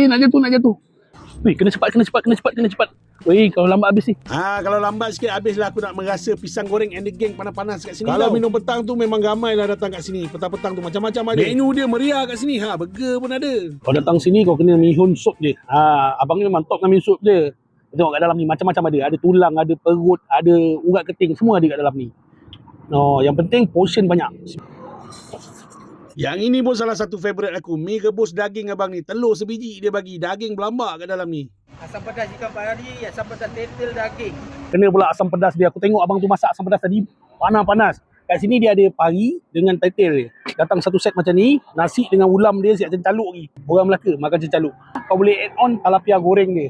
Nak jatuh, nak jatuh. Weh, kena cepat, kena cepat, kena cepat, kena cepat. Weh, kalau lambat habis ni. Kalau lambat sikit habislah aku nak merasa pisang goreng and the gang panas-panas kat sini. Kalau minum petang tu memang ramai lah datang kat sini. Petang-petang tu macam-macam ada. Menu dia meriah kat sini. Burger pun ada. Kau datang sini kau kena mihun sup je. Abang ni memang top dengan mihun sup je. Tengok kat dalam ni macam-macam ada. Ada tulang, ada perut, ada urat keting, semua ada kat dalam ni. Yang penting portion banyak. Yang ini pun salah satu favourite aku. Mi rebus daging abang ni. Telur sebiji dia bagi. Daging berlambak kat dalam ni. Asam pedas ikan pari, asam pedas tetel daging. Kena pula asam pedas dia. Aku tengok abang tu masak asam pedas tadi panas-panas. Kat sini dia ada pari dengan tetel dia. Datang satu set macam ni, nasi dengan ulam dia siap cencaluk lagi. Orang Melaka makan cencaluk. Kau boleh add on talapia goreng dia.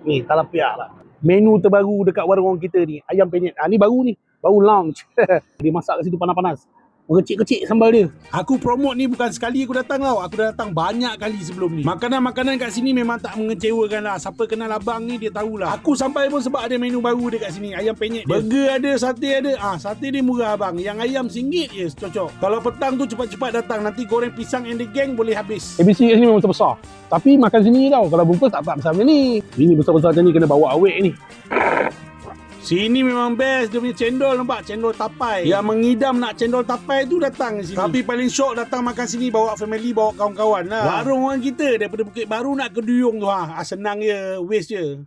Ni talapia lah. Menu terbaru dekat warung kita ni, ayam penyet. Ni baru ni, baru launch. Dia masak kat situ panas-panas. Merecik-kecik sambal dia. Aku promote ni bukan sekali aku datang tau. Aku dah datang banyak kali sebelum ni. Makanan-makanan kat sini memang tak mengecewakan lah. Siapa kenal abang ni dia tahulah. Aku sampai pun sebab ada menu baru dia kat sini. Ayam penyet dia. Burger ada, sate ada. Sate dia murah abang. Yang ayam RM1 je cocok. Kalau petang tu cepat-cepat datang. Nanti goreng pisang and the gang boleh habis. ABC kat sini memang besar. Tapi makan sini tau. Kalau bungkus tak besar macam ni. Ini besar-besar macam ni kena bawa awet ni. Sini memang best. Dia punya cendol nampak. Cendol tapai. Yang mengidam nak cendol tapai tu datang sini. Tapi paling syok datang makan sini. Bawa family, bawa kawan-kawan lah. Warung orang kita daripada Bukit Baru nak ke Duyung tu. Senang je. Waste je.